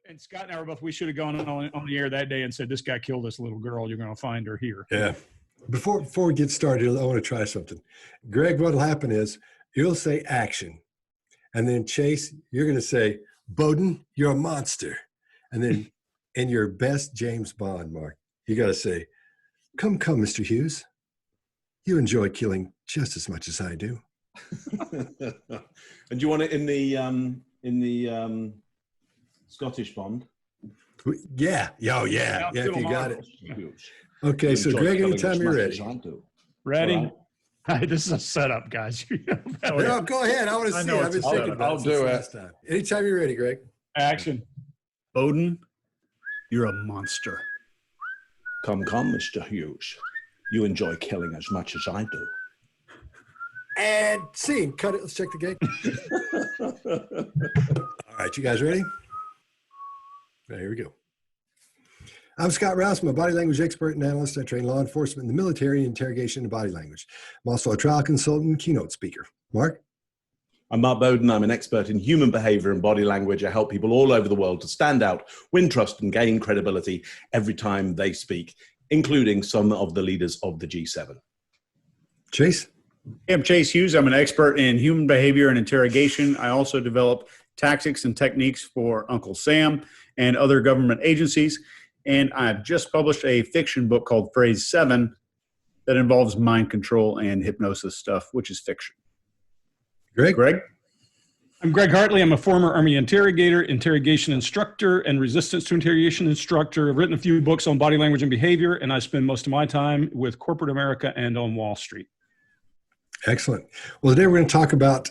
And Scott and I were both, we should have gone on the air that day and said, this guy killed this little girl. You're going to find her here. Yeah. Before we get started, I want to try something. Greg, what'll happen is you'll say action. And then Chase, you're going to say, Bowden, you're a monster. And then in your best James Bond, Mark, you got to say, come, Mr. Hughes. You enjoy killing just as much as I do. And do you want it in the Scottish Bond? Yeah. Oh, yeah. Yeah, if you got it. Okay, so Greg, anytime you're ready. Ready? This is a setup, guys. No, go ahead. I want to see it. I've been thinking about I'll do it. last time. Anytime you're ready, Greg. Action. Bowden, you're a monster. Come, Mr. Hughes. You enjoy killing as much as I do. And scene. Cut it. Let's check the gate. All right, you guys ready? Right, here we go. I'm Scott Rouse. I'm a body language expert and analyst. I train law enforcement in the military and interrogation and body language. I'm also a trial consultant and keynote speaker. Mark? I'm Mark Bowden. I'm an expert in human behavior and body language. I help people all over the world to stand out, win trust, and gain credibility every time they speak, including some of the leaders of the G7. Chase? Hey, I'm Chase Hughes. I'm an expert in human behavior and interrogation. I also develop tactics and techniques for Uncle Sam and other government agencies. And I've just published a fiction book called Phrase 7 that involves mind control and hypnosis stuff, which is fiction. Greg? I'm Greg Hartley. I'm a former Army interrogator, interrogation instructor, and resistance to interrogation instructor. I've written a few books on body language and behavior, and I spend most of my time with corporate America and on Wall Street. Excellent. Well, today we're going to talk about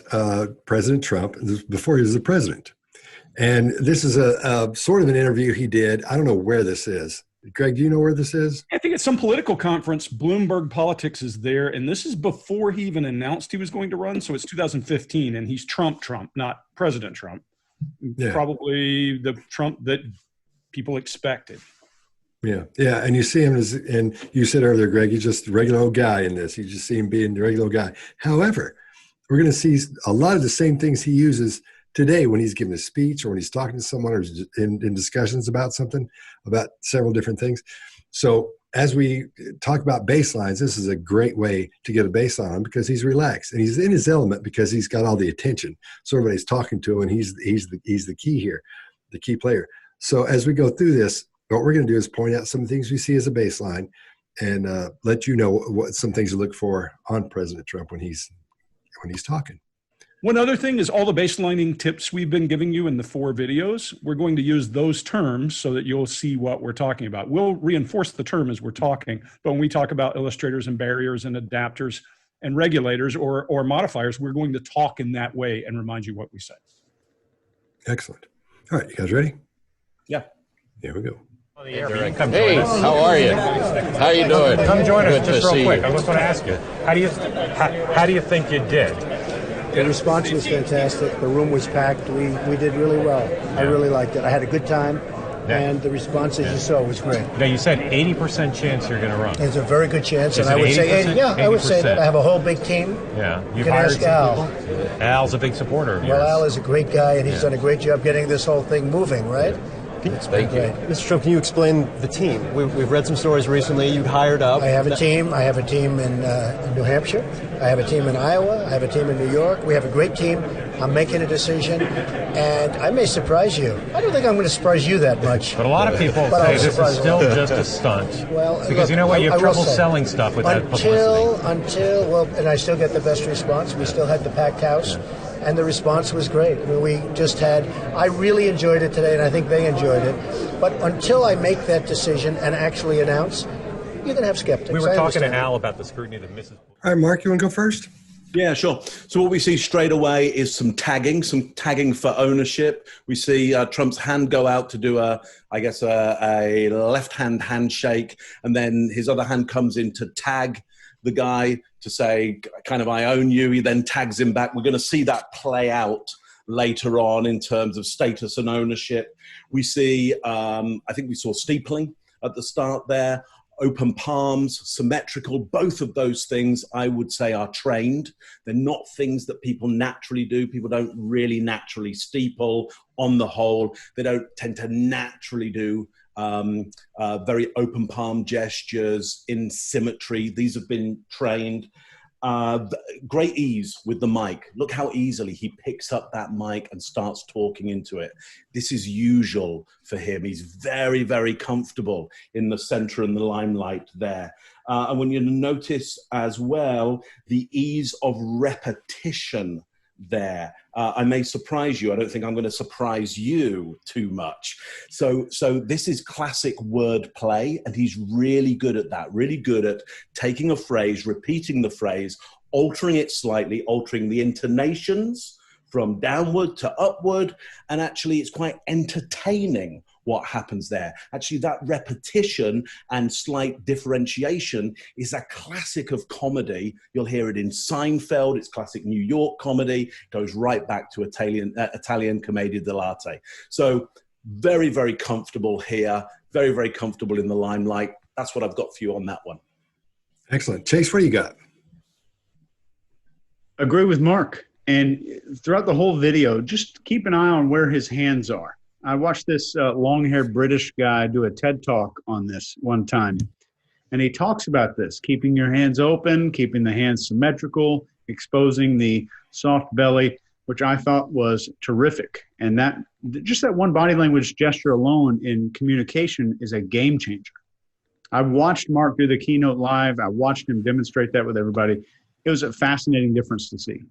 President Trump before he was the president. And this is a sort of an interview he did. I don't know where this is. Greg, do you know where this is? I think it's some political conference. Bloomberg Politics is there. And this is before he even announced he was going to run. So it's 2015. And he's Trump, not President Trump. Yeah. Probably the Trump that people expected. Yeah. Yeah. And you see him and you said earlier, Greg, he's just a regular old guy in this. You just see him being the regular old guy. However, we're going to see a lot of the same things he uses today when he's giving a speech or when he's talking to someone or in discussions about something, about several different things. So as we talk about baselines, this is a great way to get a baseline on because he's relaxed and he's in his element because he's got all the attention. So everybody's talking to him and he's the key here, the key player. So as we go through this, what we're going to do is point out some things we see as a baseline and let you know what some things to look for on President Trump when he's talking. One other thing is all the baselining tips we've been giving you in the 4 videos, we're going to use those terms so that you'll see what we're talking about. We'll reinforce the term as we're talking, but when we talk about illustrators and barriers and adapters and regulators or modifiers, we're going to talk in that way and remind you what we said. Excellent. All right, you guys ready? Yeah. Here we go. Hey, how are you? How you doing? Come join us Good just to real see quick. you. I just want to ask you, how do you think you did? The response was fantastic. The room was packed. We did really well. I really liked it. I had a good time, and the response, as you saw, was great. Now, you said 80% chance you're going to run. It's a very good chance, Is and I it would say 80%? 80. Yeah, I would say 80%. that. I have a whole big team. Yeah. You can ask Al. Al's a big supporter of yours. Well, Al is a great guy, and he's done a great job getting this whole thing moving, right? It's been great. Mr. Trump, can you explain the team? We've read some stories recently. You hired up. I have a team. I have a team in New Hampshire. I have a team in Iowa. I have a team in New York. We have a great team. I'm making a decision, and I may surprise you. I don't think I'm going to surprise you that much. But a lot of people say this is still just a stunt. Well, because look, you know what? You have I will trouble say, selling stuff with that publicity. And I still get the best response. We still had the packed house. Yeah. And the response was great. I mean, I really enjoyed it today, and I think they enjoyed it. But until I make that decision and actually announce, you're going to have skeptics. We were talking to Al about the scrutiny that Mrs. All right, Mark, you want to go first? Yeah, sure. So what we see straight away is some tagging for ownership. We see Trump's hand go out to do a left-hand handshake, and then his other hand comes in to tag the guy to say, kind of, I own you. He then tags him back. We're going to see that play out later on in terms of status and ownership. We see, I think we saw steepling at the start there. open palms, symmetrical. Both of those things, I would say, are trained. They're not things that people naturally do. People don't really naturally steeple on the whole. They don't tend to naturally do very open palm gestures in symmetry. These have been trained. Great ease with the mic. Look how easily he picks up that mic and starts talking into it. This is usual for him. He's very, very comfortable in the center and the limelight there. And when you notice as well, the ease of repetition there. I may surprise you. I don't think I'm going to surprise you too much. So this is classic word play, and he's really good at that, really good at taking a phrase, repeating the phrase, altering it slightly, altering the intonations from downward to upward, and actually it's quite entertaining what happens there. Actually, that repetition and slight differentiation is a classic of comedy. You'll hear it in Seinfeld. It's classic New York comedy. Goes right back to Italian commedia dell'arte. So very, very comfortable here. Very, very comfortable in the limelight. That's what I've got for you on that one. Excellent. Chase, what do you got? Agree with Mark. And throughout the whole video, just keep an eye on where his hands are. I watched this long-haired British guy do a TED Talk on this one time. And he talks about this, keeping your hands open, keeping the hands symmetrical, exposing the soft belly, which I thought was terrific. And that just that one body language gesture alone in communication is a game changer. I watched Mark do the keynote live. I watched him demonstrate that with everybody. It was a fascinating difference to see.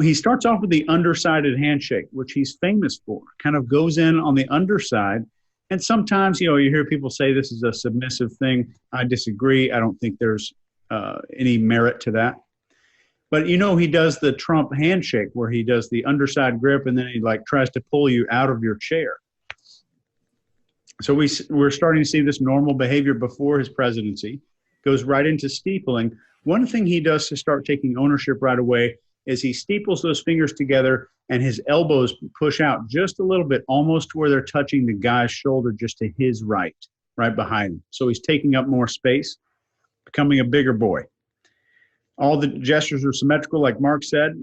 He starts off with the undersided handshake, which he's famous for. Kind of goes in on the underside. And sometimes, you hear people say this is a submissive thing. I disagree. I don't think there's any merit to that. But he does the Trump handshake where he does the underside grip and then he tries to pull you out of your chair. So we're starting to see this normal behavior before his presidency. Goes right into steepling. One thing he does to start taking ownership right away is he steeples those fingers together and his elbows push out just a little bit, almost to where they're touching the guy's shoulder just to his right behind him. So he's taking up more space, becoming a bigger boy. All the gestures are symmetrical, like Mark said.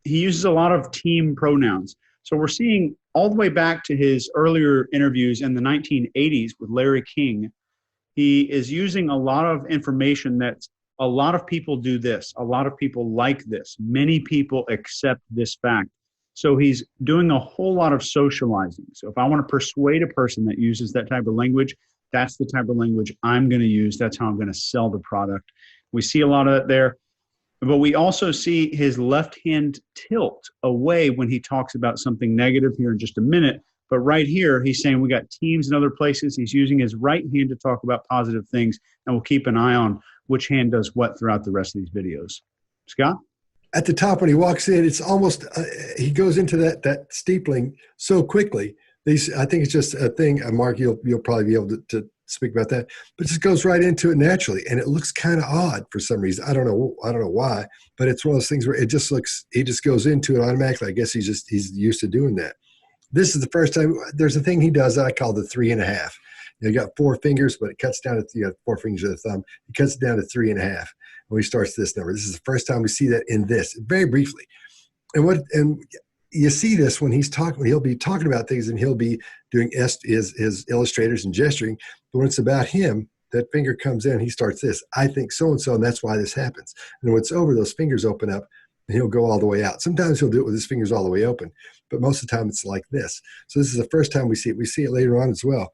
He uses a lot of team pronouns. So we're seeing all the way back to his earlier interviews in the 1980s with Larry King. He is using a lot of information that's a lot of people do this. A lot of people like this. Many people accept this fact. So he's doing a whole lot of socializing. So if I want to persuade a person that uses that type of language, that's the type of language I'm going to use. That's how I'm going to sell the product. We see a lot of that there. But we also see his left hand tilt away when he talks about something negative here in just a minute. But right here, he's saying we got teams in other places. He's using his right hand to talk about positive things, and we'll keep an eye on which hand does what throughout the rest of these videos. Scott? At the top when he walks in, it's almost he goes into that steepling so quickly. I think it's just a thing. Mark, you'll probably be able to speak about that, but it just goes right into it naturally, and it looks kind of odd for some reason. I don't know why, but it's one of those things where he just goes into it automatically. I guess he's used to doing that. This is the first time. There's a thing he does that I call the 3.5. You got 4 fingers, but it cuts down to, you got 4 fingers of the thumb. It cuts it down to 3.5 when he starts this number. This is the first time we see that in this, very briefly. And you see this when he's talking, when he'll be talking about things and he'll be doing his illustrators and gesturing. But when it's about him, that finger comes in, he starts this. I think so-and-so, and that's why this happens. And when it's over, those fingers open up and he'll go all the way out. Sometimes he'll do it with his fingers all the way open, but most of the time it's like this. So this is the first time we see it. We see it later on as well.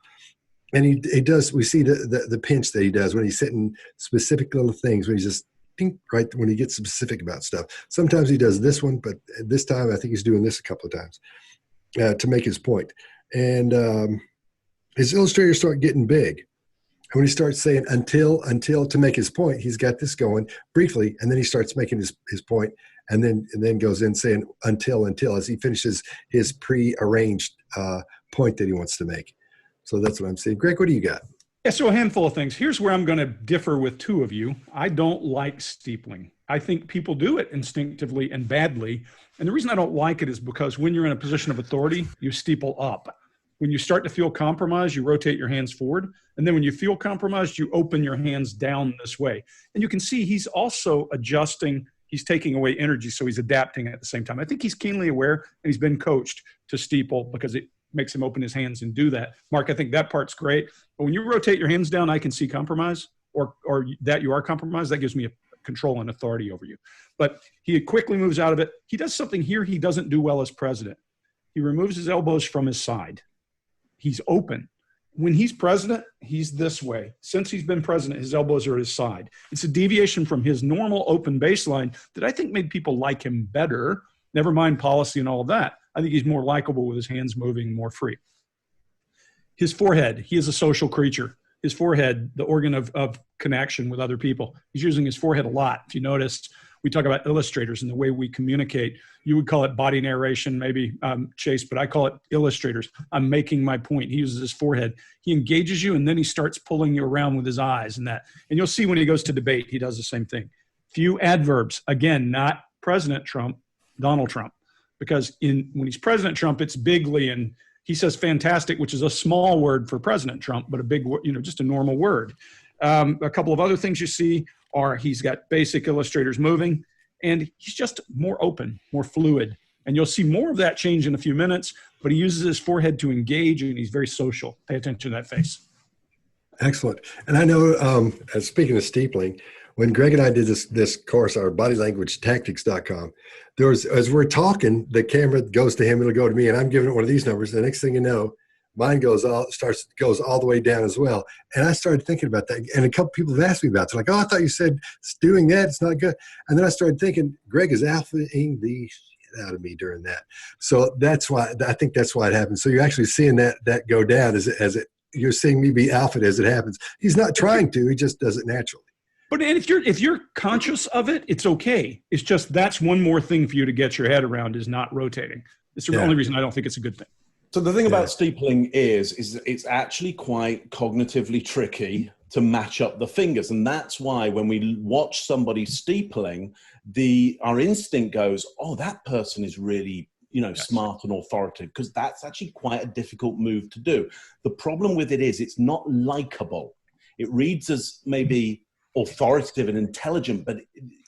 And he does, we see the pinch that he does when he's hitting specific little things, when he's just, right, when he gets specific about stuff. Sometimes he does this one, but this time I think he's doing this a couple of times to make his point. And his illustrators start getting big. And when he starts saying until to make his point, he's got this going briefly, and then he starts making his point, and then goes in saying until as he finishes his pre-arranged point that he wants to make. So that's what I'm saying. Greg, what do you got? Yeah, so a handful of things. Here's where I'm going to differ with 2 of you. I don't like steepling. I think people do it instinctively and badly. And the reason I don't like it is because when you're in a position of authority, you steeple up. When you start to feel compromised, you rotate your hands forward. And then when you feel compromised, you open your hands down this way. And you can see he's also adjusting. He's taking away energy, so he's adapting at the same time. I think he's keenly aware, and he's been coached to steeple because it makes him open his hands and do that. Mark, I think that part's great. But when you rotate your hands down, I can see compromise or that you are compromised. That gives me a control and authority over you. But he quickly moves out of it. He does something here he doesn't do well as president. He removes his elbows from his side. He's open. When he's president, he's this way. Since he's been president, his elbows are at his side. It's a deviation from his normal open baseline that I think made people like him better. Never mind policy and all of that. I think he's more likable with his hands moving, more free. His forehead, he is a social creature. His forehead, the organ of connection with other people. He's using his forehead a lot. If you noticed, we talk about illustrators and the way we communicate. You would call it body narration, maybe, Chase, but I call it illustrators. I'm making my point. He uses his forehead. He engages you, and then he starts pulling you around with his eyes and that. And you'll see when he goes to debate, he does the same thing. Few adverbs. Again, not President Trump, Donald Trump. Because when he's President Trump, it's bigly, and he says fantastic, which is a small word for President Trump, but a big, just a normal word. A couple of other things you see are he's got basic illustrators moving, and he's just more open, more fluid. And you'll see more of that change in a few minutes, but he uses his forehead to engage, and he's very social. Pay attention to that face. Excellent. And I know, speaking of steepling, when Greg and I did this course, our bodylanguagetactics.com, there was, as we're talking, the camera goes to him, it'll go to me, and I'm giving it one of these numbers. The next thing you know, mine goes all the way down as well. And I started thinking about that. And a couple people have asked me about it. They're like, oh, I thought you said doing that, it's not good. And then I started thinking, Greg is alphaing the shit out of me during that. So that's why, I think that's why it happens. So you're actually seeing that go down you're seeing me be alpha as it happens. He's not trying to, he just does it naturally. But if you're conscious of it, it's okay. It's just that's one more thing for you to get your head around is not rotating. It's the only reason I don't think it's a good thing. So the thing about steepling is it's actually quite cognitively tricky to match up the fingers. And that's why when we watch somebody steepling, our instinct goes, oh, that person is really smart and authoritative, because that's actually quite a difficult move to do. The problem with it is it's not likable. It reads as maybe authoritative and intelligent, but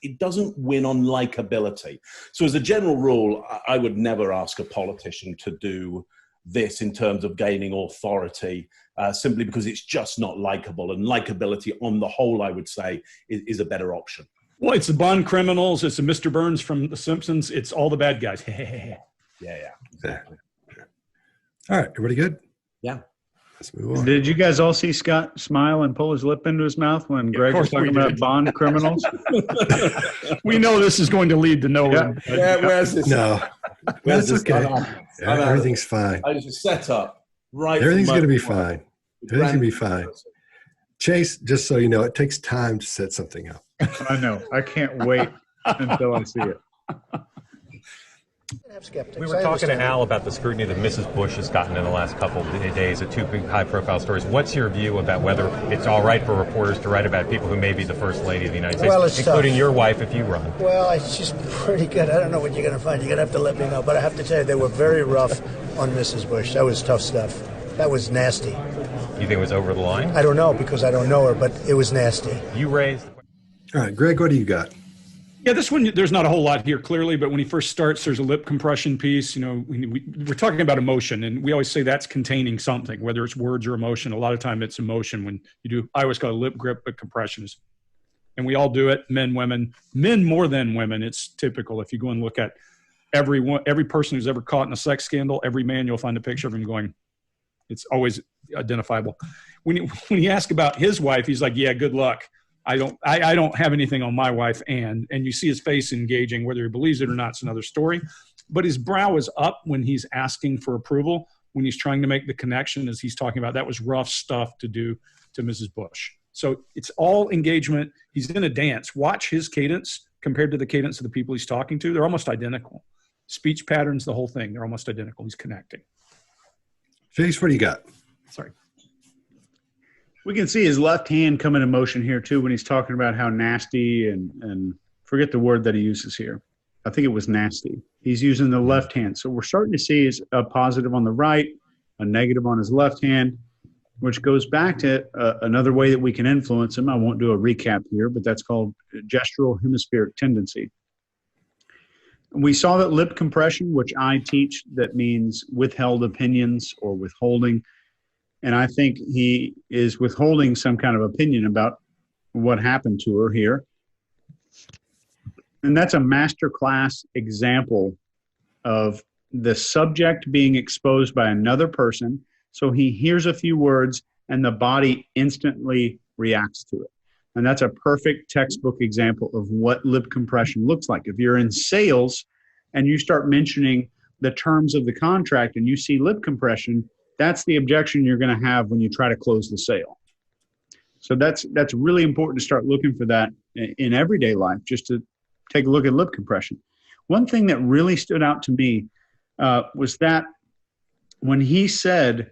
it doesn't win on likability. So as a general rule, I would never ask a politician to do this in terms of gaining authority, simply because it's just not likable, and likability on the whole, I would say, is a better option. Well, it's the Bond criminals. It's the Mr. Burns from The Simpsons. It's all the bad guys. Yeah, exactly. All right, everybody good? Yeah. Let's move on. Did you guys all see Scott smile and pull his lip into his mouth when Greg was talking about Bond criminals? We know this is going to lead to nowhere. Where's this? No, that's okay. Everything's fine. I just set up right. Everything's going to be fine. Everything's going to be fine. Chase, just so you know, it takes time to set something up. I know. I can't wait until I see it. We were talking to Al about the scrutiny that Mrs. Bush has gotten in the last couple of days of two big high-profile stories. What's your view about whether it's all right for reporters to write about people who may be the First Lady of the United States, including your wife if you run? Well, she's pretty good. I don't know what you're going to find. You're going to have to let me know. But I have to tell you, they were very rough on Mrs. Bush. That was tough stuff. That was nasty. You think it was over the line? I don't know, because I don't know her, but it was nasty. You raised... All right, Greg, what do you got? Yeah, this one, there's not a whole lot here clearly, but when he first starts, there's a lip compression piece. We're talking about emotion, and we always say that's containing something, whether it's words or emotion. A lot of time it's emotion when you do. I always call it lip grip, but compressions. And we all do it, men, women. Men more than women, it's typical. If you go and look at every person who's ever caught in a sex scandal, every man, you'll find a picture of him going, it's always identifiable. When you ask about his wife, he's like, yeah, good luck. I don't have anything on my wife, and you see his face engaging. Whether he believes it or not, it's another story. But his brow is up when he's asking for approval, when he's trying to make the connection, as he's talking about. That was rough stuff to do to Mrs. Bush. So it's all engagement. He's in a dance. Watch his cadence compared to the cadence of the people he's talking to. They're almost identical. Speech patterns, the whole thing, they're almost identical. He's connecting. Chase, what do you got? Sorry. We can see his left hand come into motion here too when he's talking about how nasty and forget the word that he uses here. I think it was nasty. He's using the left hand. So we're starting to see is a positive on the right, a negative on his left hand, which goes back to another way that we can influence him. I won't do a recap here, but that's called gestural hemispheric tendency. We saw that lip compression, which I teach, that means withheld opinions or withholding. And I think he is withholding some kind of opinion about what happened to her here. And that's a masterclass example of the subject being exposed by another person. So he hears a few words and the body instantly reacts to it. And that's a perfect textbook example of what lip compression looks like. If you're in sales and you start mentioning the terms of the contract and you see lip compression, that's the objection you're going to have when you try to close the sale. So that's really important to start looking for that in everyday life, just to take a look at lip compression. One thing that really stood out to me was that when he said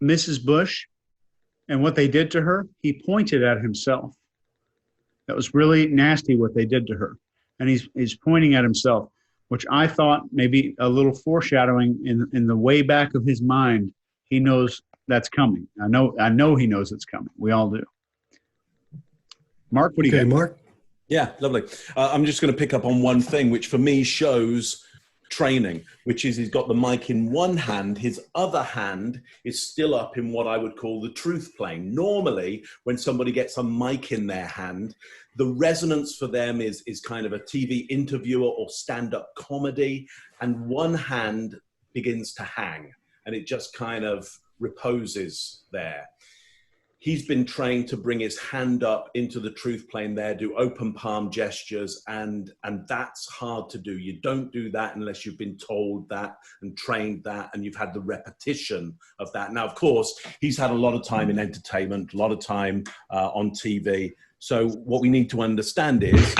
Mrs. Bush and what they did to her, he pointed at himself. That was really nasty what they did to her. And he's pointing at himself, which I thought maybe a little foreshadowing in the way back of his mind. He knows that's coming. I know he knows it's coming. We all do. Mark, what do you got? Mark? Yeah, lovely. I'm just going to pick up on one thing, which for me shows training, which is he's got the mic in one hand, his other hand is still up in what I would call the truth plane. Normally, when somebody gets a mic in their hand, the resonance for them is kind of a TV interviewer or stand-up comedy, and one hand begins to hang, and it just kind of reposes there. He's been trained to bring his hand up into the truth plane there, do open palm gestures, and that's hard to do. You don't do that unless you've been told that and trained that, and you've had the repetition of that. Now, of course, he's had a lot of time in entertainment, a lot of time on TV. So what we need to understand is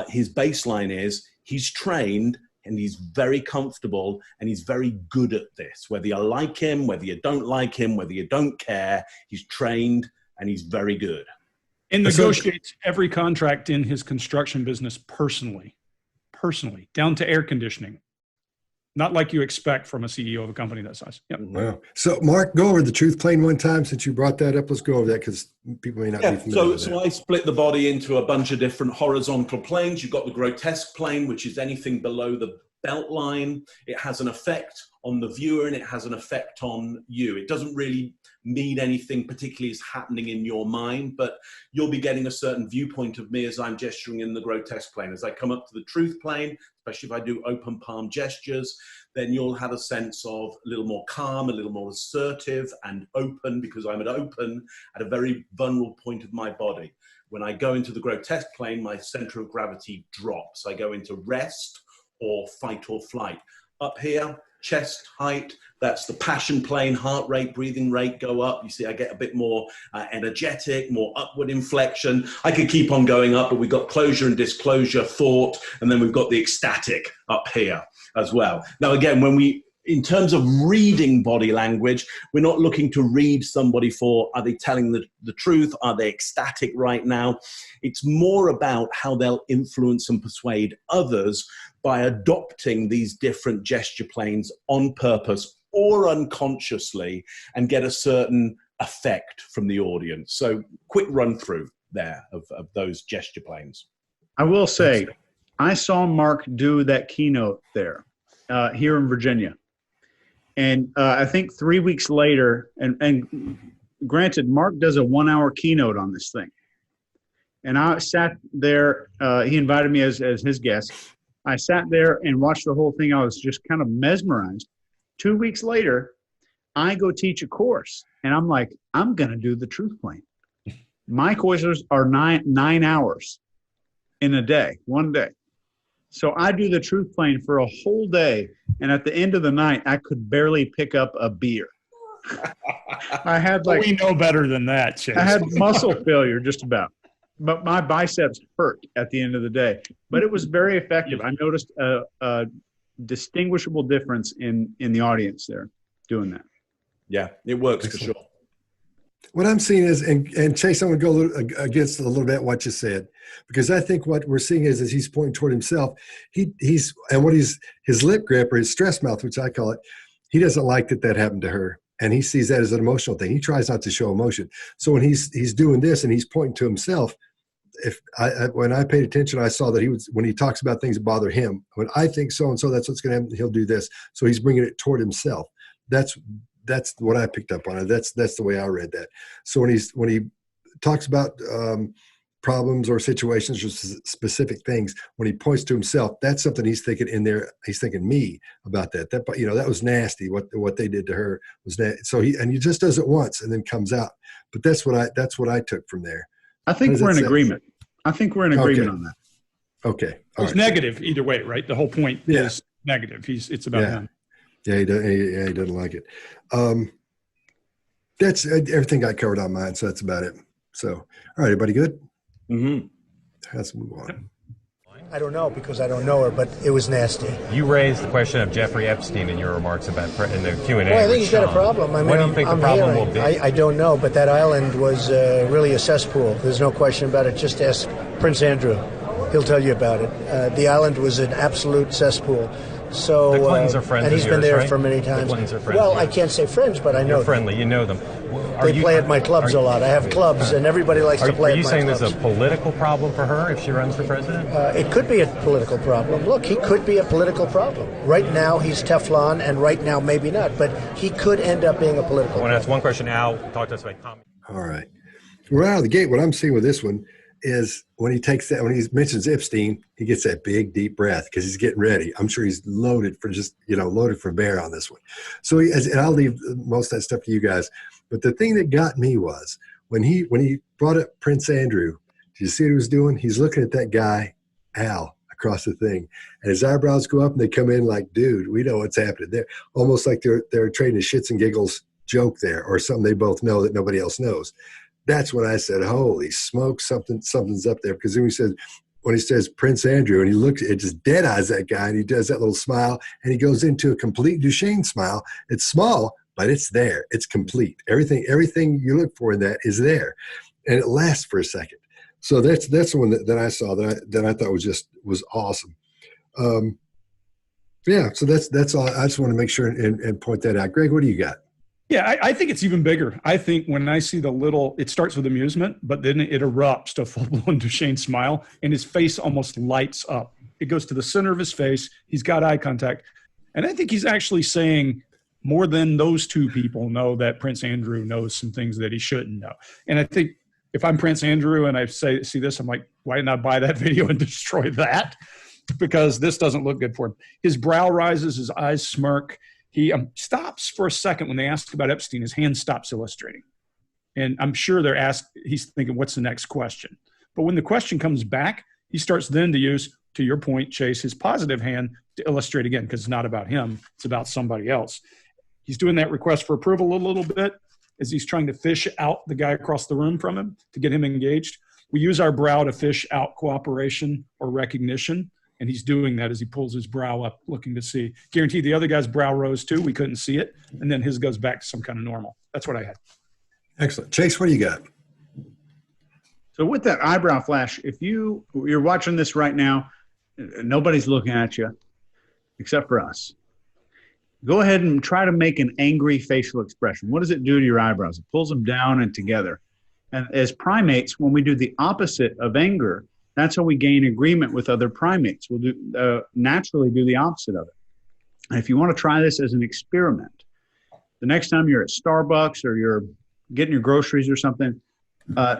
his baseline is he's trained and he's very comfortable and he's very good at this. Whether you like him, whether you don't like him, whether you don't care, he's trained and he's very good. And negotiates every contract in his construction business personally, down to air conditioning. Not like you expect from a CEO of a company that size. Yep. Wow. So, Mark, go over the truth plane one time since you brought that up. Let's go over that because people may not be familiar with that. So I split the body into a bunch of different horizontal planes. You've got the grotesque plane, which is anything below the belt line. It has an effect on the viewer and it has an effect on you. It doesn't really mean anything particularly is happening in your mind, but you'll be getting a certain viewpoint of me as I'm gesturing in the grotesque plane. As I come up to the truth plane, especially if I do open palm gestures, then you'll have a sense of a little more calm, a little more assertive and open, because I'm open at a very vulnerable point of my body. When I go into the grotesque plane, my center of gravity drops. I go into rest or fight or flight. Up here, chest height, that's the passion plane, heart rate, breathing rate go up. You see, I get a bit more energetic, more upward inflection. I could keep on going up, but we've got closure and disclosure, thought, and then we've got the ecstatic up here as well. Now, again, in terms of reading body language, we're not looking to read somebody for, are they telling the truth? Are they ecstatic right now? It's more about how they'll influence and persuade others by adopting these different gesture planes on purpose or unconsciously and get a certain effect from the audience. So quick run through there of those gesture planes. I will say, I saw Mark do that keynote there here in Virginia. And I think 3 weeks later, and granted, Mark does a 1 hour keynote on this thing. And I sat there, he invited me as his guest. I sat there and watched the whole thing. I was just kind of mesmerized. 2 weeks later, I go teach a course. And I'm like, I'm going to do the truth plane. My courses are nine hours in a day, 1 day. So I do the truth plane for a whole day. And at the end of the night, I could barely pick up a beer. I had we know better than that, Chase. I had muscle failure just about. But my biceps hurt at the end of the day. But it was very effective. I noticed a distinguishable difference in the audience there doing that. Yeah, it works for sure. What I'm seeing is, and Chase, I'm going to go against a little bit what you said, because I think what we're seeing is he's pointing toward himself. His lip grip, or his stress mouth, which I call it, he doesn't like that happened to her. And he sees that as an emotional thing. He tries not to show emotion. So when he's doing this and he's pointing to himself, when I paid attention, I saw that when he talks about things that bother him, when I think so-and-so, that's what's going to happen, he'll do this. So he's bringing it toward himself. That's what I picked up on it. That's the way I read that. So when he talks about problems or situations or specific things, when he points to himself, that's something he's thinking in there. He's thinking me about that. That was nasty. What they did to her was nasty. So he just does it once and then comes out. But that's what I took from there. I think we're in agreement. I think we're in agreement on that. Okay. It's negative either way, right? The whole point is negative. It's about him. Yeah, he doesn't like it. That's everything I covered on mine, so that's about it. So, all right, everybody good? Mm-hmm. Let's move on. I don't know because I don't know her, but it was nasty. You raised the question of Jeffrey Epstein in your remarks about in the Q&A. Well, I think he's got a problem. I mean, what do you think the problem will be? I don't know, but that island was really a cesspool. There's no question about it. Just ask Prince Andrew. He'll tell you about it. The island was an absolute cesspool. So, the Clintons are friends and he's of been yours, there right? for many times. The Clintons are friends. Well, I can't say friends, but I know You're friendly. You know them. They play at my clubs a lot. I have clubs, and everybody likes to play at my clubs. Are you saying there's a political problem for her if she runs for president? It could be a political problem. Look, he could be a political problem. Right now, he's Teflon, and right now, maybe not. But he could end up being a political problem. That's one question. Al, talk to us about comedy. All right. Right out of the gate, what I'm seeing with this one is when he mentions Epstein, he gets that big, deep breath because he's getting ready. I'm sure he's loaded for bear on this one. So and I'll leave most of that stuff to you guys. But the thing that got me was when he brought up Prince Andrew, did you see what he was doing? He's looking at that guy, Al, across the thing. And his eyebrows go up and they come in like, dude, we know what's happening there. Almost like they're trading a shits and giggles joke there or something they both know that nobody else knows. That's when I said, holy smoke, something's up there. Because when he says Prince Andrew, and he looks, it just dead eyes that guy, and he does that little smile, and he goes into a complete Duchesne smile. It's small, but it's there. It's complete. Everything you look for in that is there, and it lasts for a second. So that's the one that I saw that I thought was awesome. Yeah. So that's all. I just want to make sure and point that out. Greg, what do you got? Yeah, I think it's even bigger. I think when I see it starts with amusement, but then it erupts to a full-blown Duchesne smile, and his face almost lights up. It goes to the center of his face. He's got eye contact. And I think he's actually saying more than those two people know that Prince Andrew knows some things that he shouldn't know. And I think if I'm Prince Andrew and I see this, I'm like, why didn't I buy that video and destroy that? Because this doesn't look good for him. His brow rises, his eyes smirk. He stops for a second when they ask about Epstein. His hand stops illustrating. And I'm sure he's thinking, what's the next question? But when the question comes back, he starts then to use, to your point, Chase, his positive hand to illustrate again, because it's not about him. It's about somebody else. He's doing that request for approval a little bit as he's trying to fish out the guy across the room from him to get him engaged. We use our brow to fish out cooperation or recognition. And he's doing that as he pulls his brow up, looking to see. Guaranteed the other guy's brow rose too. We couldn't see it. And then his goes back to some kind of normal. That's what I had. Excellent. Chase, what do you got? So with that eyebrow flash, if you're watching this right now, nobody's looking at you except for us. Go ahead and try to make an angry facial expression. What does it do to your eyebrows? It pulls them down and together. And as primates, when we do the opposite of anger, that's how we gain agreement with other primates. We'll naturally do the opposite of it. And if you want to try this as an experiment, the next time you're at Starbucks or you're getting your groceries or something,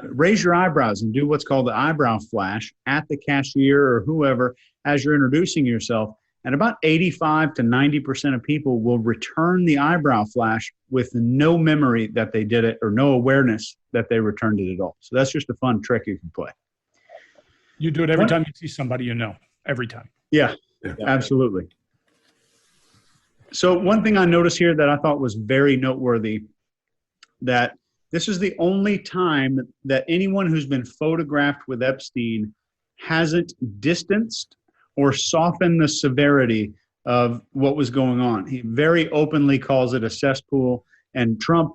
raise your eyebrows and do what's called the eyebrow flash at the cashier or whoever as you're introducing yourself. And about 85 to 90% of people will return the eyebrow flash with no memory that they did it or no awareness that they returned it at all. So that's just a fun trick you can play. You do it every time you see somebody you know, every time. Yeah, absolutely. So one thing I noticed here that I thought was very noteworthy, that this is the only time that anyone who's been photographed with Epstein hasn't distanced or softened the severity of what was going on. He very openly calls it a cesspool, and Trump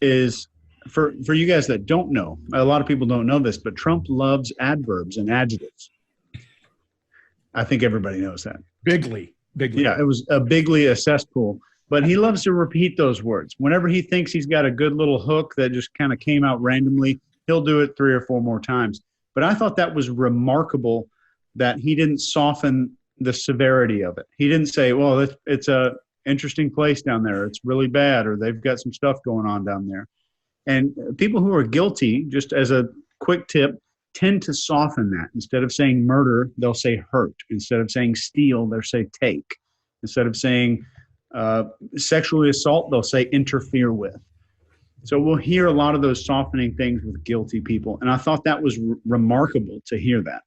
is... For you guys that don't know, a lot of people don't know this, but Trump loves adverbs and adjectives. I think everybody knows that. Bigly. Bigly. Yeah, it was a bigly a cesspool. But he loves to repeat those words. Whenever he thinks he's got a good little hook that just kind of came out randomly, he'll do it 3 or 4 more times. But I thought that was remarkable that he didn't soften the severity of it. He didn't say, well, it's a interesting place down there. It's really bad, or they've got some stuff going on down there. And people who are guilty, just as a quick tip, tend to soften that. Instead of saying murder, they'll say hurt. Instead of saying steal, they'll say take. Instead of saying sexually assault, they'll say interfere with. So we'll hear a lot of those softening things with guilty people. And I thought that was remarkable to hear that.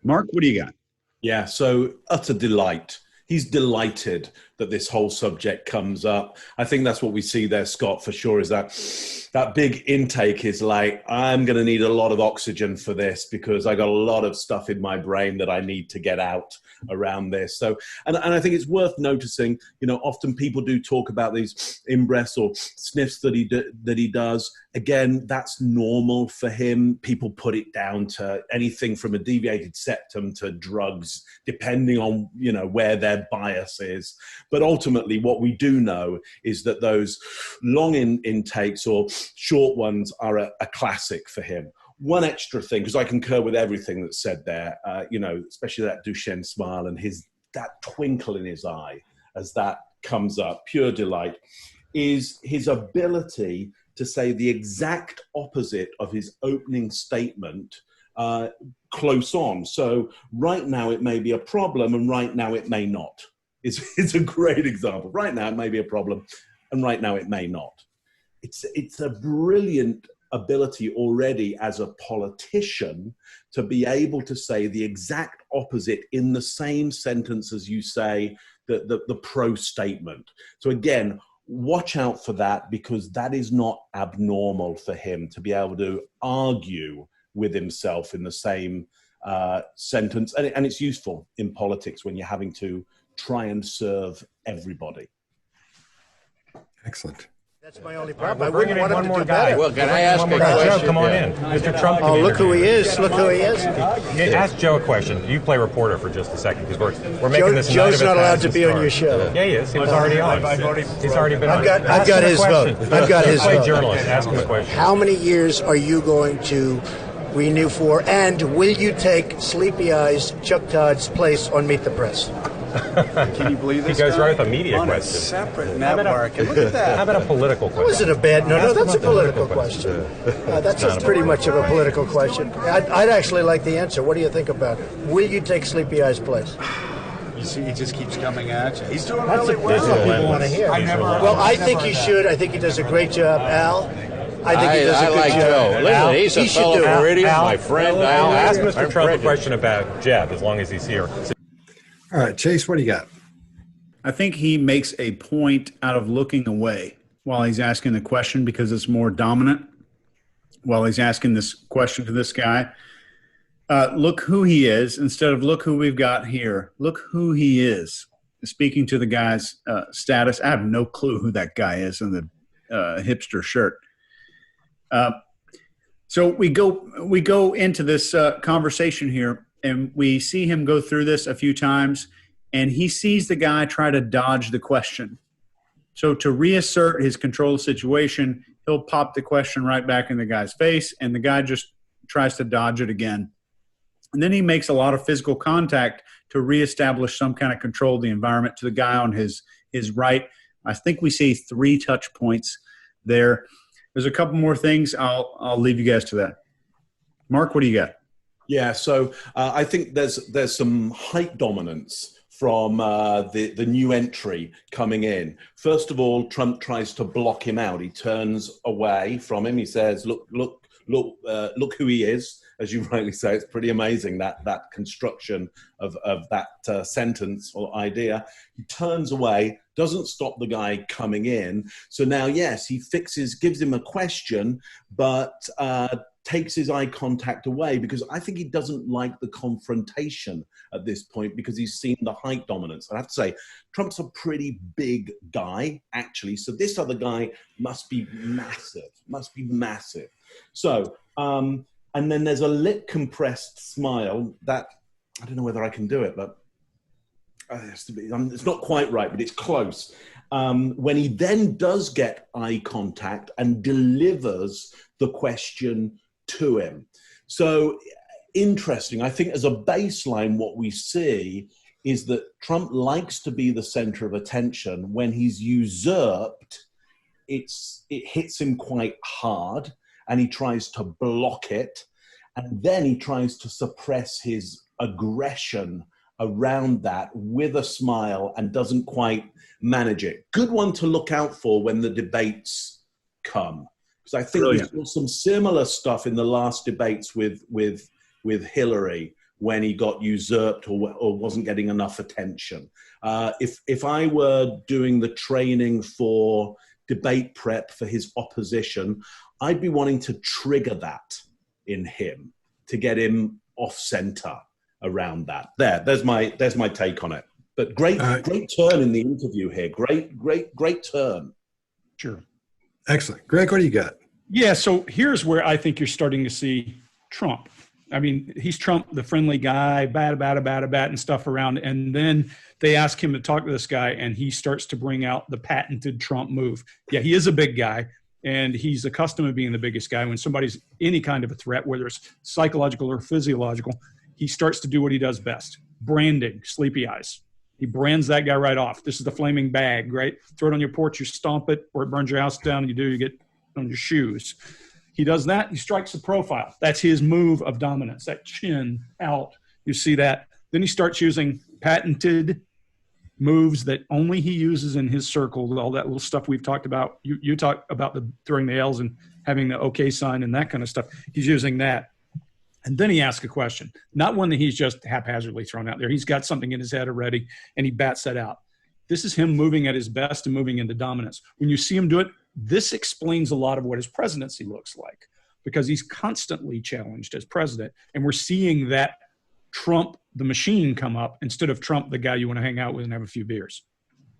Mark, what do you got? Yeah, so utter delight. He's delighted that this whole subject comes up. I think that's what we see there, Scott, for sure, is that big intake is like, I'm going to need a lot of oxygen for this because I got a lot of stuff in my brain that I need to get out around this. So, and I think it's worth noticing, often people do talk about these in-breaths or sniffs that he does. Again, that's normal for him. People put it down to anything from a deviated septum to drugs, depending on, where their bias is. But ultimately, what we do know is that those long intakes or short ones are a classic for him. One extra thing, because I concur with everything that's said there, especially that Duchenne smile and that twinkle in his eye as that comes up, pure delight, is his ability to say the exact opposite of his opening statement close on. So right now it may be a problem and right now it may not. It's a great example. Right now it may be a problem and right now it may not. It's a brilliant ability already as a politician to be able to say the exact opposite in the same sentence as you say the pro statement. So again, watch out for that, because that is not abnormal for him to be able to argue with himself in the same sentence. And it's useful in politics when you're having to try and serve everybody. Excellent. That's my only problem. I wouldn't Bringing in want him one to more do guy. better. Well, can I ask a Joe, question? come on in. Mr. Trump. Oh, look who he is. Look who he is. Ask Joe a question. You play reporter for just a second, because we're making this. Joe's not allowed to be on your show. Yeah, he is. He was already on. He's already been on. I've got his vote. I've got his Play vote. journalist. Ask him a question. How many years are you going to renew for? And will you take Sleepy Eyes Chuck Todd's place on Meet the Press? Can you believe this? He goes guy? right with a media on question. A separate network. And look at that. How about a political question? Was it a bad? No, that's a political question. That's pretty much of a political question. I'd actually like the answer. What do you think about it? Will you take Sleepy Eyes' place? You see, he just keeps coming at you. He's doing That's really a well. digital People want to hear. Well, I think he should. I think he does a great job, Al. I think he does a I good like job. Joe. Listen, Al, he's a he should fellow do it. Meridian, Al, my friend. Al, ask Mr. I'm Trump a Fred. question about Jeff, as long as he's here. All right, Chase, what do you got? I think he makes a point out of looking away while he's asking the question, because it's more dominant. While he's asking this question to this guy, look who he is instead of look who we've got here. Look who he is. Speaking to the guy's status, I have no clue who that guy is in the hipster shirt. So we go into this conversation here, and we see him go through this a few times. And he sees the guy try to dodge the question. So to reassert his control of the situation, he'll pop the question right back in the guy's face, and the guy just tries to dodge it again. And then he makes a lot of physical contact to reestablish some kind of control of the environment to the guy on his right. I think we see 3 touch points there. There's a couple more things. I'll leave you guys to that. Mark, what do you got? Yeah, so I think there's some height dominance from the new entry coming in. First of all, Trump tries to block him out. He turns away from him. He says, look who he is. As you rightly say, it's pretty amazing, that construction of that sentence or idea. He turns away, doesn't stop the guy coming in. So now, yes, he gives him a question, but takes his eye contact away, because I think he doesn't like the confrontation at this point, because he's seen the height dominance. I have to say, Trump's a pretty big guy, actually. So this other guy must be massive. So, and then there's a lip compressed smile that, I don't know whether I can do it, but it's not quite right, but it's close. When he then does get eye contact and delivers the question to him. So interesting. I think as a baseline, what we see is that Trump likes to be the center of attention. When he's usurped, it hits him quite hard, and he tries to block it. And then he tries to suppress his aggression around that with a smile and doesn't quite manage it. Good one to look out for when the debates come. Because I think we saw some similar stuff in the last debates with Hillary, when he got usurped or wasn't getting enough attention. If I were doing the training for debate prep for his opposition, I'd be wanting to trigger that in him to get him off center around that. There's my take on it. But great turn in the interview here. Great turn. Sure. Excellent. Greg, what do you got? Yeah, so here's where I think you're starting to see Trump. I mean, he's Trump, the friendly guy, bat and stuff around. And then they ask him to talk to this guy, and he starts to bring out the patented Trump move. Yeah, he is a big guy, and he's accustomed to being the biggest guy. When somebody's any kind of a threat, whether it's psychological or physiological, he starts to do what he does best. Branding, sleepy eyes. He brands that guy right off. This is the flaming bag, right? Throw it on your porch, you stomp it, or it burns your house down, and you get on your shoes. He does that. He strikes the profile. That's his move of dominance, that chin out. You see that. Then he starts using patented moves that only he uses in his circle, all that little stuff we've talked about. You talk about the throwing the L's and having the okay sign and that kind of stuff. He's using that. And then he asks a question, not one that he's just haphazardly thrown out there. He's got something in his head already, and he bats that out. This is him moving at his best and moving into dominance. When you see him do it, this explains a lot of what his presidency looks like, because he's constantly challenged as president. And we're seeing that Trump, the machine, come up instead of Trump, the guy you want to hang out with and have a few beers.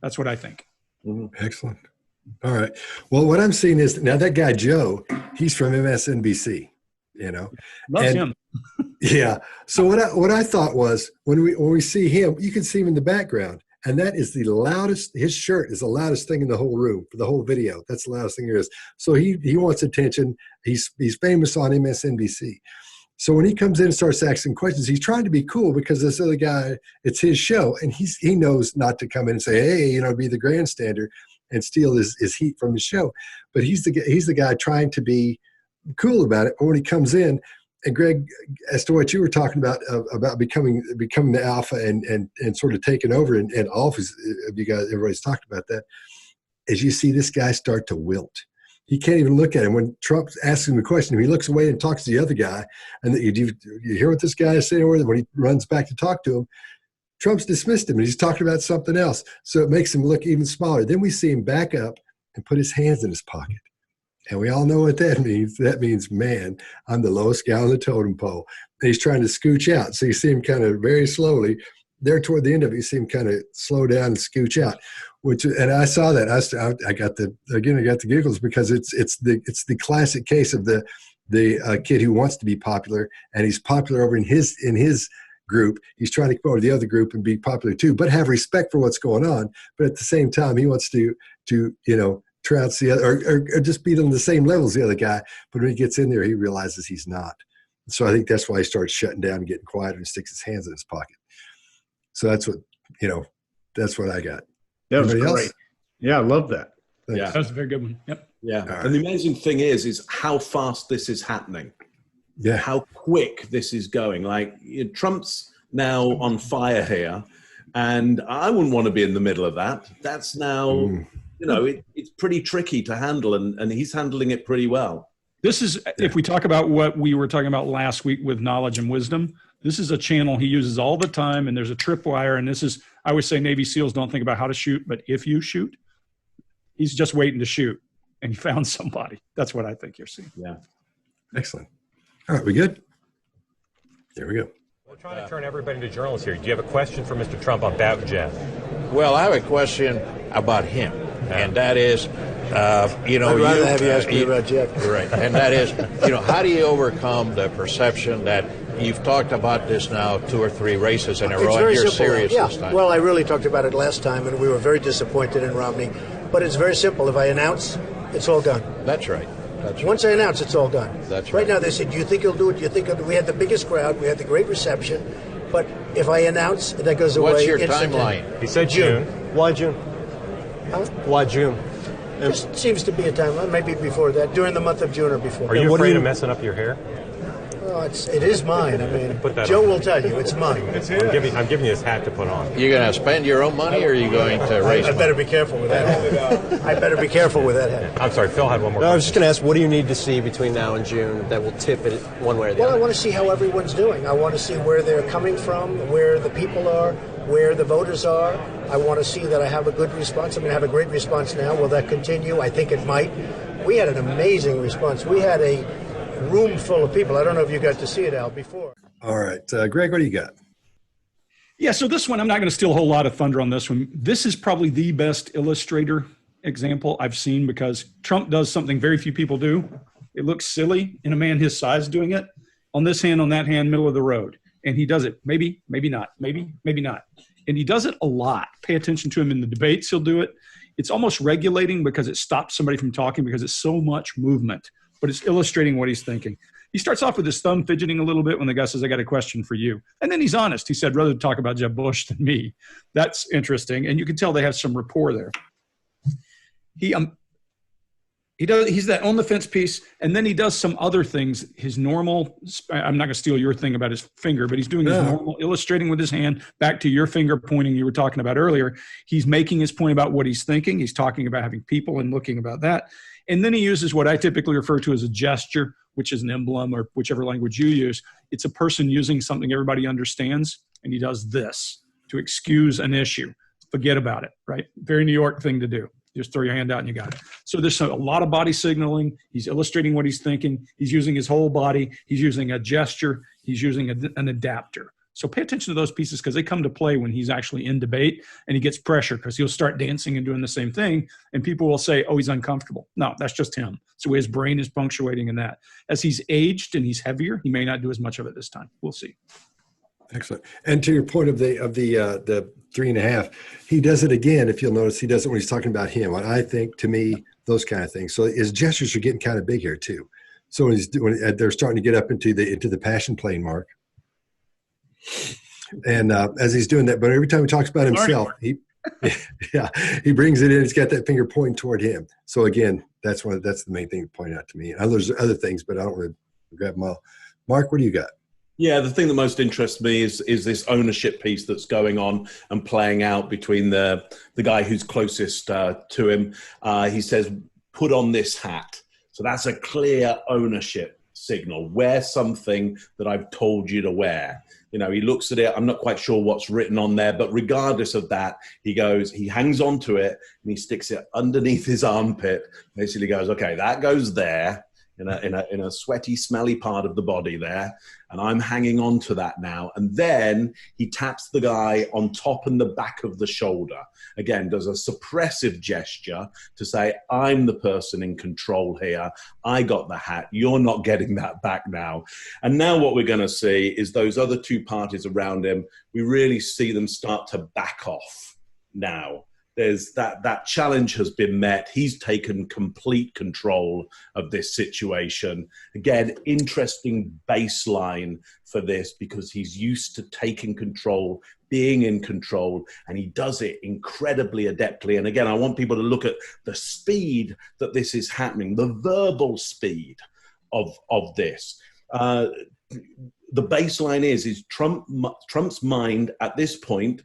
That's what I think. Excellent. All right. Well, what I'm seeing is now that guy, Joe, he's from MSNBC, Loves him. Yeah. So what I thought was when we see him, you can see him in the background. And that is the loudest, his shirt is the loudest thing in the whole room for the whole video. That's the loudest thing there is. So he wants attention. He's famous on MSNBC. So when he comes in and starts asking questions, he's trying to be cool because this other guy, it's his show. And he knows not to come in and say, hey, be the grandstander and steal his heat from his show. But he's the guy trying to be cool about it. But when he comes in, and Greg, as to what you were talking about becoming the alpha and sort of taking over, and all of you guys, everybody's talked about that, as you see this guy start to wilt. He can't even look at him. When Trump asks him a question, he looks away and talks to the other guy, and you hear what this guy is saying, or when he runs back to talk to him, Trump's dismissed him, and he's talking about something else. So it makes him look even smaller. Then we see him back up and put his hands in his pocket. And we all know what that means. That means, man, I'm the lowest guy on the totem pole. And he's trying to scooch out. So you see him kind of very slowly. There toward the end of it, you see him kind of slow down and scooch out. And I saw that. I got the giggles because it's the classic case of the kid who wants to be popular, and he's popular over in his group. He's trying to come over to the other group and be popular too, but have respect for what's going on. But at the same time, he wants to trounce the other, or just beat on the same level as the other guy. But when he gets in there, he realizes he's not. So I think that's why he starts shutting down and getting quieter and sticks his hands in his pocket. So that's what I got. That was Anybody great. else? Yeah, I love that. Thanks. Yeah. That was a very good one. Yep. Yeah. Right. And the amazing thing is how fast this is happening. Yeah. How quick this is going. Like, Trump's now on fire here, and I wouldn't want to be in the middle of that. That's now, it's pretty tricky to handle, and he's handling it pretty well. This is, if we talk about what we were talking about last week with knowledge and wisdom, this is a channel he uses all the time, and there's a tripwire, and this is, I always say Navy SEALs don't think about how to shoot, but if you shoot, he's just waiting to shoot, and he found somebody. That's what I think you're seeing. Yeah. Excellent. All right, we good? There we go. We're trying to turn everybody into journalists here. Do you have a question for Mr. Trump about Jeff? Well, I have a question about him, and that is, I'd rather have you ask me about Jeff. Right, and that is, how do you overcome the perception that You've talked about this now 2 or 3 races in a It's row, very and you're simple. serious Yeah. this time. Well, I really talked about it last time, and we were very disappointed in Romney. But it's very simple. If I announce, it's all gone. That's right. That's right. Once I announce, it's all gone. That's right. right. Now, they said, do you think he'll do it? Do you think he'll do it? We had the biggest crowd. We had the great reception. But if I announce, that goes away. What's your instantly. timeline? He said June. Why June? Huh? Why June? Just seems to be a timeline. Maybe before that, during the month of June or before. Are you what do afraid you- of messing up your hair? Oh, it is mine. I mean, Put that Joe on. will tell you, it's mine. I'm giving you this hat to put on. You going to spend your own money, or are you going to raise I money? better be careful with that hat. I better be careful with that hat. I'm sorry, Phil had one more No, I was question. just going to ask, what do you need to see between now and June that will tip it one way or the Well, I other? want to see how everyone's doing. I want to see where they're coming from, where the people are, where the voters are. I want to see that I have a good response. I'm going to have a great response now. Will that continue? I think it might. We had an amazing response. We had a room full of people. I don't know if you got to see it, Al, before. All right. Greg, what do you got? Yeah, so this one, I'm not going to steal a whole lot of thunder on this one. This is probably the best illustrator example I've seen, because Trump does something very few people do. It looks silly in a man his size doing it. On this hand, on that hand, middle of the road. And he does it. Maybe, maybe not. Maybe, maybe not. And he does it a lot. Pay attention to him in the debates. He'll do it. It's almost regulating, because it stops somebody from talking, because it's so much movement. But it's illustrating what he's thinking. He starts off with his thumb fidgeting a little bit when the guy says, I got a question for you. And then he's honest. He said, rather talk about Jeb Bush than me. That's interesting. And you can tell they have some rapport there. He's that on the fence piece. And then he does some other things. His normal, I'm not going to steal your thing about his finger, but he's doing his normal illustrating with his hand, back to your finger pointing you were talking about earlier. He's making his point about what he's thinking. He's talking about having people and looking about that. And then he uses what I typically refer to as a gesture, which is an emblem, or whichever language you use. It's a person using something everybody understands, and he does this to excuse an issue. Forget about it, right? Very New York thing to do. Just throw your hand out and you got it. So there's a lot of body signaling. He's illustrating what he's thinking. He's using his whole body. He's using a gesture. He's using an adapter. So pay attention to those pieces, because they come to play when he's actually in debate and he gets pressure, because he'll start dancing and doing the same thing. And people will say, oh, he's uncomfortable. No, that's just him. So his brain is punctuating in that. As he's aged and he's heavier, he may not do as much of it this time. We'll see. Excellent. And to your point of the 3.5, he does it again. If you'll notice, he does it when he's talking about him. What I think, to me, those kind of things. So his gestures are getting kind of big here too. So when they're starting to get up into the passion plane mark. And as he's doing that, but every time he talks about himself, he brings it in. He's got that finger pointing toward him. So again, that's the main thing to point out to me. And there's other things, but I don't want to grab them all. Mark, what do you got? Yeah, the thing that most interests me is this ownership piece that's going on and playing out between the guy who's closest to him. He says, put on this hat. So that's a clear ownership signal. Wear something that I've told you to wear. You know, he looks at it. I'm not quite sure what's written on there, but regardless of that, he hangs on to it and he sticks it underneath his armpit. Basically goes, okay, that goes there in a sweaty, smelly part of the body there. And I'm hanging on to that now. And then he taps the guy on top and the back of the shoulder. Again, does a suppressive gesture to say, I'm the person in control here. I got the hat. You're not getting that back now. And now what we're going to see is those other two parties around him, we really see them start to back off now. There's that challenge has been met. He's taken complete control of this situation. Again, interesting baseline for this, because he's used to taking control, being in control, and he does it incredibly adeptly. And again, I want people to look at the speed that this is happening, the verbal speed of this. The baseline is Trump's mind at this point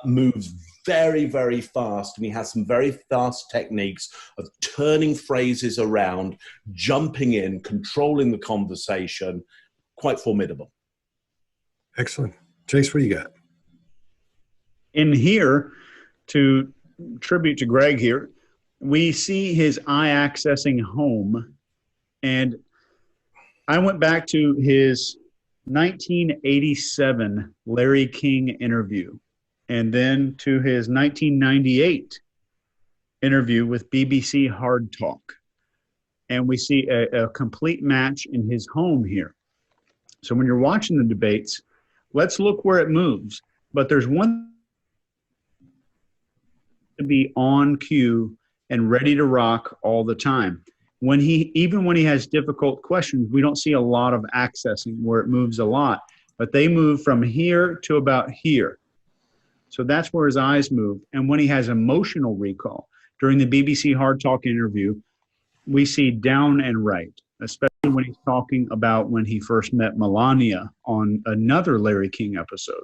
moves very, very fast, and he has some very fast techniques of turning phrases around, jumping in, controlling the conversation. Quite formidable. Excellent. Chase, what do you got? In here, to tribute to Greg here, we see his eye accessing home, and I went back to his 1987 Larry King interview, and then to his 1998 interview with BBC Hard Talk. And we see a complete match in his home here. So when you're watching the debates, let's look where it moves. But there's one to be on cue and ready to rock all the time. Even when he has difficult questions, we don't see a lot of accessing where it moves a lot, but they move from here to about here. So that's where his eyes move. And when he has emotional recall, during the BBC Hard Talk interview, we see down and right, especially when he's talking about when he first met Melania on another Larry King episode.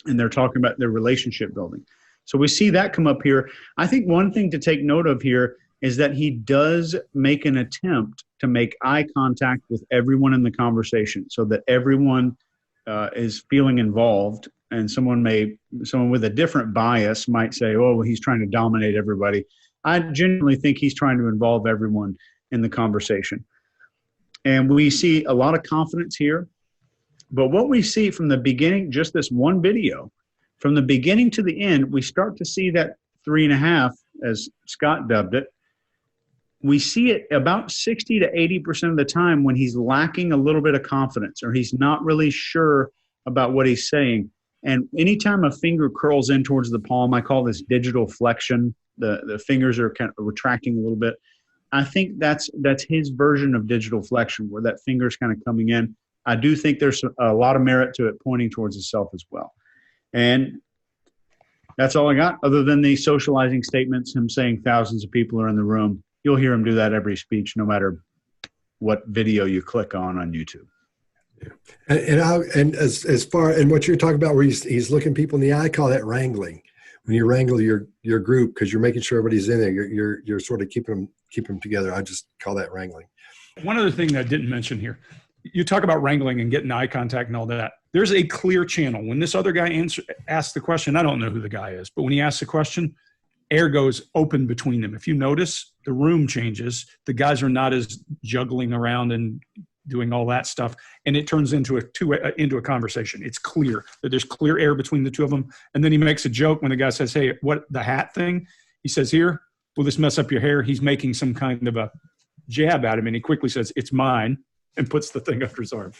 And they're talking about their relationship building. So we see that come up here. I think one thing to take note of here is that he does make an attempt to make eye contact with everyone in the conversation so that everyone is feeling involved. And someone with a different bias might say, oh, well, he's trying to dominate everybody. I genuinely think he's trying to involve everyone in the conversation. And we see a lot of confidence here. But what we see from the beginning, just this one video, from the beginning to the end, we start to see that 3.5, as Scott dubbed it. We see it about 60 to 80% of the time when he's lacking a little bit of confidence or he's not really sure about what he's saying. And anytime a finger curls in towards the palm, I call this digital flexion. The fingers are kind of retracting a little bit. I think that's his version of digital flexion, where that finger's kind of coming in. I do think there's a lot of merit to it pointing towards itself as well. And that's all I got, other than the socializing statements, him saying thousands of people are in the room. You'll hear him do that every speech, no matter what video you click on YouTube. Yeah. And as far and what you're talking about, where he's looking people in the eye, I call that wrangling. When you wrangle your group, because you're making sure everybody's in there, you're sort of keeping them together. I just call that wrangling. One other thing that I didn't mention here, you talk about wrangling and getting eye contact and all that. There's a clear channel. When this other guy asks the question, I don't know who the guy is, but when he asks the question, air goes open between them. If you notice, the room changes. The guys are not as juggling around and doing all that stuff, and it turns into a conversation. It's clear that there's clear air between the two of them. And then he makes a joke when the guy says, hey, what, the hat thing? He says, here, will this mess up your hair? He's making some kind of a jab at him, and he quickly says, it's mine, and puts the thing under his arm.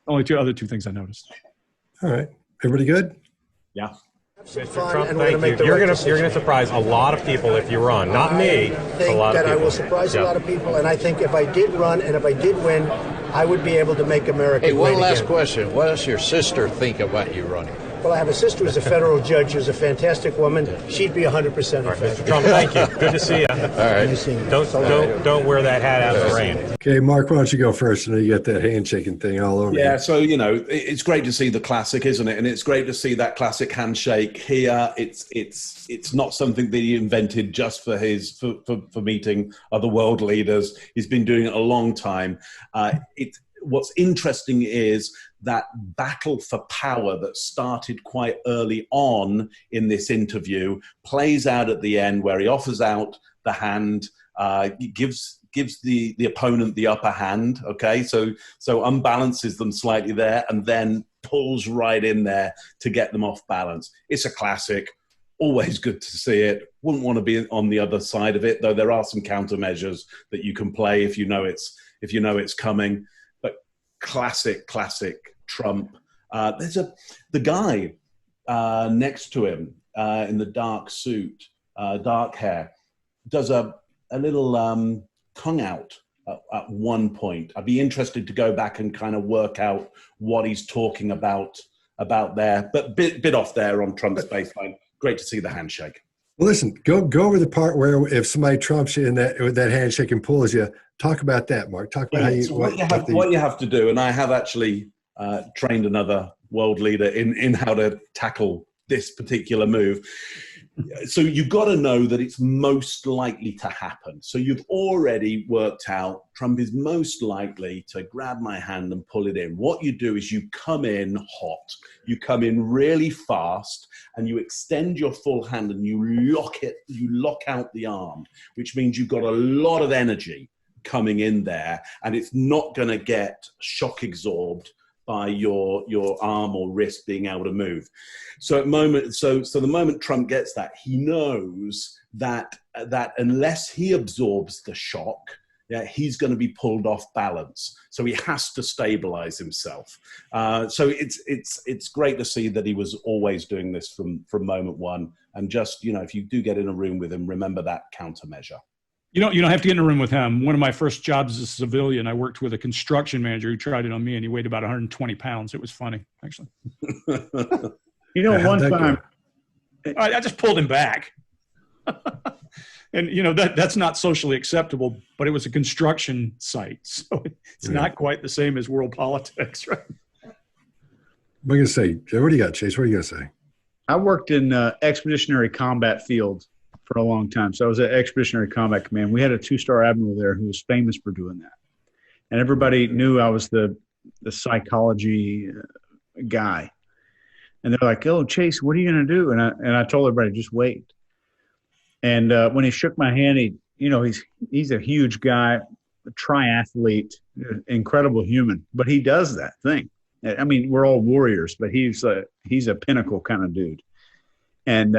Only two things I noticed. All right. Everybody good? Yeah. Mr. Trump, thank you. You're going to surprise a lot of people if you run. Not me, I think that I will surprise a lot of people, and I think if I did run and if I did win, I would be able to make America great again. Hey, one last question. What does your sister think about you running? Well, I have a sister who's a federal judge who's a fantastic woman. She'd be 100% in favor. Mr. Trump, thank you. Good to see you. All right. Don't wear that hat out in the rain. Okay, Mark, why don't you go first? And you got that handshaking thing all over. Yeah, you. so, it's great to see the classic, isn't it? And it's great to see that classic handshake here. It's not something that he invented just for for meeting other world leaders. He's been doing it a long time. What's interesting is that battle for power that started quite early on in this interview plays out at the end, where he offers out the hand, gives the opponent the upper hand, okay? So unbalances them slightly there, and then pulls right in there to get them off balance. It's a classic. Always good to see it. Wouldn't want to be on the other side of it, though there are some countermeasures that you can play if you know it's coming. Classic Trump. There's the guy next to him in the dark suit, dark hair, does a little tongue out at one point. I'd be interested to go back and kind of work out what he's talking about there, but bit off there on Trump's baseline. Great to see the handshake. Well, listen, go over the part where if somebody trumps you in that handshake and pulls you. Talk about that, Mark. Talk about what you have to do. And I have actually trained another world leader in how to tackle this particular move. So you've got to know that it's most likely to happen. So you've already worked out Trump is most likely to grab my hand and pull it in. What you do is you come in hot. You come in really fast and you extend your full hand and you lock out the arm, which means you've got a lot of energy coming in there, and it's not going to get shock absorbed by your arm or wrist being able to move. So the moment Trump gets that, he knows that unless he absorbs the shock, yeah, he's going to be pulled off balance. So he has to stabilize himself. So it's great to see that he was always doing this from moment one. And just, if you do get in a room with him, remember that countermeasure. You don't have to get in a room with him. One of my first jobs as a civilian, I worked with a construction manager who tried it on me, and he weighed about 120 pounds. It was funny, actually. One time, I just pulled him back. And, that's not socially acceptable, but it was a construction site. So it's not quite the same as world politics, right? What are you going to say? What do you got, Chase? What are you going to say? I worked in expeditionary combat field for a long time. So I was at Expeditionary Combat Command. We had a 2-star admiral there who was famous for doing that. And everybody knew I was the psychology guy. And they're like, "Oh, Chase, what are you going to do?" And I told everybody, "Just wait." And when he shook my hand, he's a huge guy, a triathlete, incredible human, but he does that thing. I mean, we're all warriors, but he's a pinnacle kind of dude. And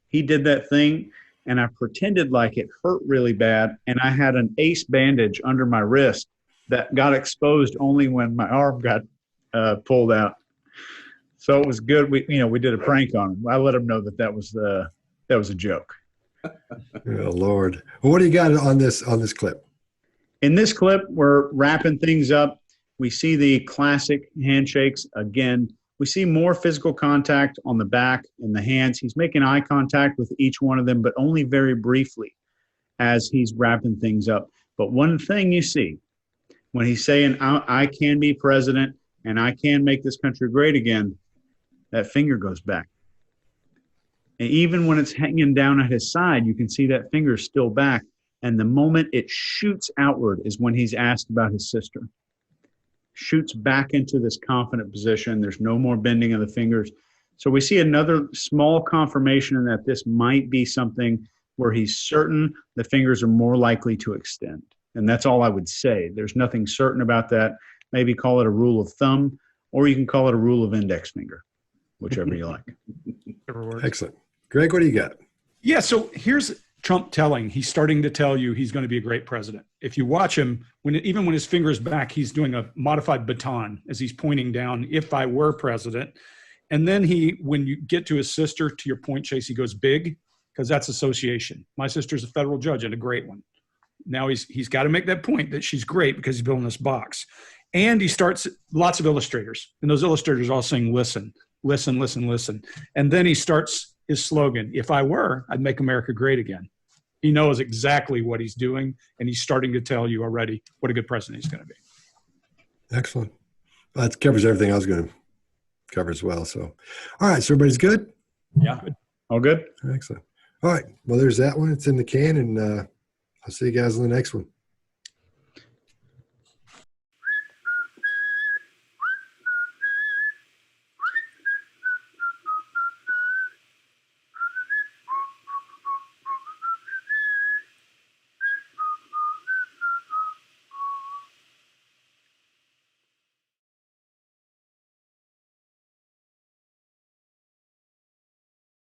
he did that thing, and I pretended like it hurt really bad, and I had an ace bandage under my wrist that got exposed only when my arm got pulled out. So it was good. We did a prank on him. I let him know that was a joke. Oh, Lord. Well, what do you got on this clip? In this clip, we're wrapping things up. We see the classic handshakes again. We see more physical contact on the back and the hands. He's making eye contact with each one of them, but only very briefly as he's wrapping things up. But one thing you see when he's saying, I can be president and I can make this country great again, that finger goes back. And even when it's hanging down at his side, you can see that finger is still back. And the moment it shoots outward is when he's asked about his sister. Shoots back into this confident position. There's no more bending of the fingers. So we see another small confirmation that this might be something where he's certain the fingers are more likely to extend. And that's all I would say. There's nothing certain about that. Maybe call it a rule of thumb, or you can call it a rule of index finger, whichever you like. Excellent. Greg, what do you got? Yeah, so here's Trump he's starting to tell you he's going to be a great president. If you watch him, even when his finger's back, he's doing a modified baton as he's pointing down, if I were president. And then when you get to his sister, to your point, Chase, he goes big, because that's association. My sister's a federal judge and a great one. Now he's got to make that point that she's great because he's building this box. And he starts lots of illustrators, and those illustrators all saying, listen, listen, listen, listen. And then he starts his slogan, if I were, I'd make America great again. He knows exactly what he's doing, and he's starting to tell you already what a good president he's going to be. Excellent. Well, that covers everything I was going to cover as well. So, all right. So everybody's good? Yeah. Good. All good? Excellent. All right. Well, there's that one. It's in the can, and I'll see you guys on the next one.